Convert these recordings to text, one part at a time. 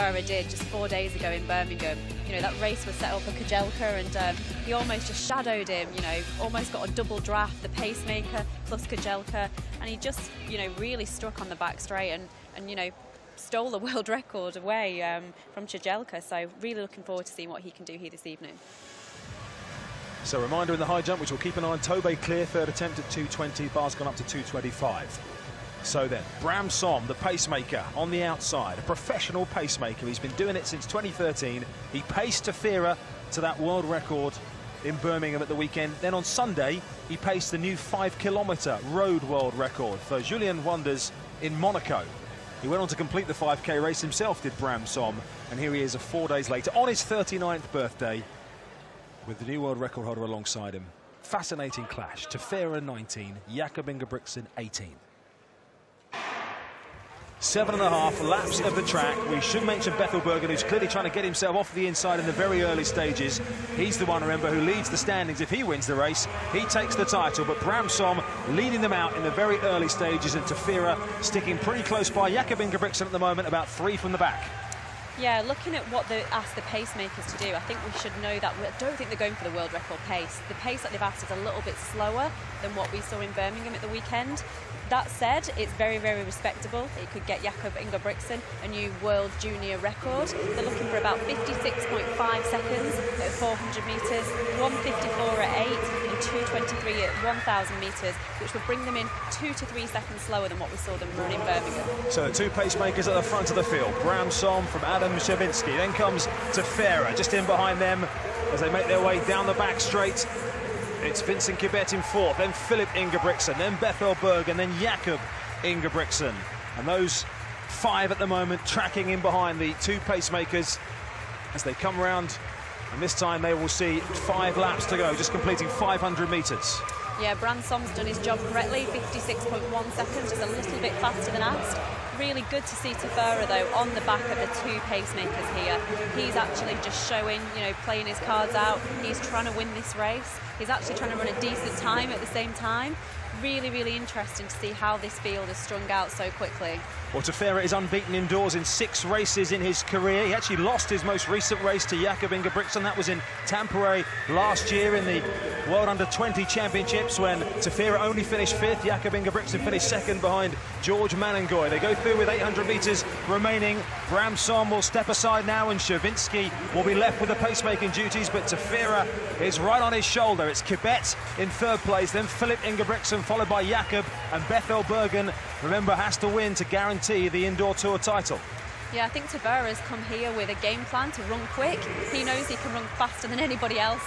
Tefera did just 4 days ago in Birmingham. You know, that race was set up for Kejelcha, and he almost just shadowed him, you know, almost got a double draft, the pacemaker plus Kejelcha, and he just, you know, really struck on the back straight and you know, stole the world record away from Kejelcha. So really looking forward to seeing what he can do here this evening. So reminder in the high jump, which we'll keep an eye on, Tobe clear, third attempt at 220, bar's gone up to 225. So then, Bram Som, the pacemaker, on the outside, a professional pacemaker. He's been doing it since 2013. He paced Tefera to that world record in Birmingham at the weekend. Then on Sunday, he paced the new 5-kilometre road world record for Julien Wonders in Monaco. He went on to complete the 5K race himself, did Bram Som, and here he is 4 days later on his 39th birthday with the new world record holder alongside him. Fascinating clash. Tefera 19, Jakob Ingebrigtsen 18. 7.5 laps of the track. We should mention Bethel Bergen, who's clearly trying to get himself off the inside in the very early stages. He's the one, remember, who leads the standings. If he wins the race, he takes the title. But Bram Som leading them out in the very early stages, and Tefera sticking pretty close by Jakob Ingebrigtsen at the moment, about 3 from the back. Yeah, looking at what they asked the pacemakers to do, I think we should know that I don't think they're going for the world record pace. The pace that they've asked is a little bit slower than what we saw in Birmingham at the weekend. That said, it's very, very respectable. It could get Jakob Ingebrigtsen a new world junior record. They're looking for about 56.5 seconds at 400 metres, 154 at 8 and 223 at 1,000 metres, which would bring them in 2 to 3 seconds slower than what we saw them run in Birmingham. So two pacemakers at the front of the field. Bram Som from Adam Shavinsky. Then comes Tefera just in behind them as they make their way down the back straight. It's Vincent Kibet in 4th, then Philip Ingebrigtsen, then Bethel Bergen, then Jakob Ingebrigtsen. And those 5 at the moment tracking in behind the two pacemakers as they come around. And this time they will see 5 laps to go, just completing 500 metres. Yeah, Bram Som's done his job correctly, 56.1 seconds, just a little bit faster than asked. Really good to see Tefera, though, on the back of the two pacemakers here. He's actually just showing, you know, playing his cards out. He's trying to win this race. He's actually trying to run a decent time at the same time. Really, really interesting to see how this field is strung out so quickly. Well, Tefera is unbeaten indoors in 6 races in his career. He actually lost his most recent race to Jakob Ingebrigtsen. That was in Tampere last year in the World Under-20 Championships when Tefera only finished 5th. Jakob Ingebrigtsen finished 2nd behind George Manengoy. They go through with 800 metres remaining. Bram Som will step aside now and Shavinsky will be left with the pacemaking duties, but Tefera is right on his shoulder. It's Kibet in 3rd place, then Philip Ingebrigtsen followed by Jakob, and Bethel Bergen, remember, has to win to guarantee the indoor tour title. Yeah, I think Tefera's come here with a game plan to run quick. He knows he can run faster than anybody else,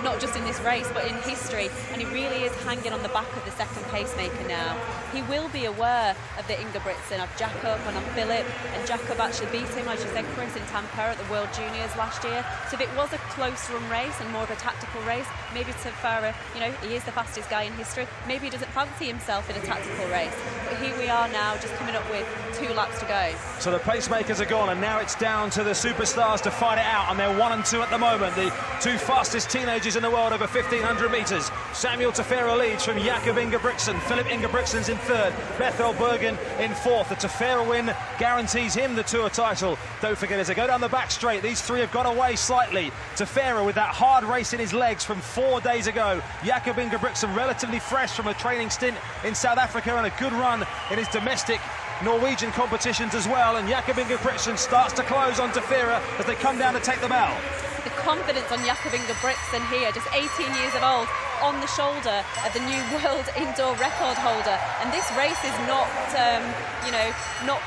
not just in this race, but in history. And he really is hanging on the back of the second pacemaker now. He will be aware of the Ingebrigtsen, of Jakob and of Philip. And Jakob actually beat him, as you said, Chris, in Tampere at the World Juniors last year. So if it was a close run race and more of a tactical race, maybe Tefera, you know, he is the fastest guy in history. Maybe he doesn't fancy himself in a tactical race. But here we are now, just coming up with 2 laps to go. So the pacemakers are gone, and now it's down to the superstars to fight it out, and they're 1 and 2 at the moment. The 2 fastest teenagers in the world over 1,500 metres. Samuel Tefera leads from Jakob Ingebrigtsen. Philip Ingebrigtsen's in 3rd. Bethel Bergen in 4th. The Tefera win guarantees him the tour title. Don't forget, as they go down the back straight, these 3 have gone away slightly. Tefera with that hard race in his legs from 4 days ago. Jakob Ingebrigtsen relatively fresh from a training stint in South Africa and a good run in his domestic Norwegian competitions as well, and Jakob Ingebrigtsen starts to close on Tefera as they come down to take the bell. The confidence on Jakob Ingebrigtsen here, just 18 years of old, on the shoulder of the new world indoor record holder. And this race is not, you know, not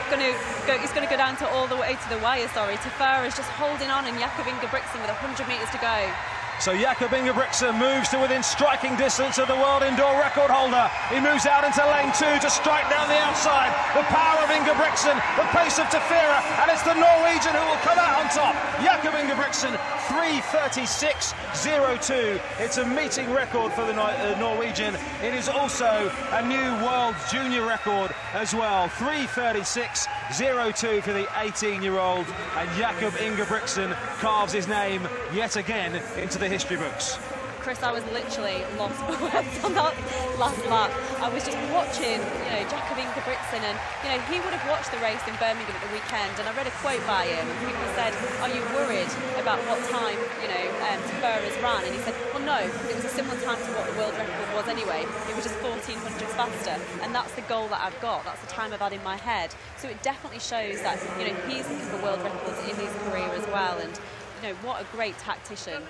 going to go, it's going to go down to all the way to the wire, sorry. Tefera is just holding on, and Jakob Ingebrigtsen with 100 metres to go. So Jakob Ingebrigtsen moves to within striking distance of the world indoor record holder. He moves out into lane 2 to strike down the outside. The power of Ingebrigtsen, the pace of Tefera, and it's the Norwegian who will come out on top. Jakob Ingebrigtsen, 3:36.02. It's a meeting record for the Norwegian. It is also a new world junior record as well. 3:36.02 for the 18-year-old, and Jakob Ingebrigtsen carves his name yet again into the history books. Chris, I was literally lost for words on that last lap. I was just watching, Jakob Ingebrigtsen, and he would have watched the race in Birmingham at the weekend, and I read a quote by him. People said, "Are you worried about what time, Tefera's ran?" And he said, "Well, no, because it was a similar time to what the world record was anyway. It was just 1400 faster, and that's the goal that I've got. That's the time I've had in my head." So it definitely shows that he's looking for world records in his career as well, and what a great tactician.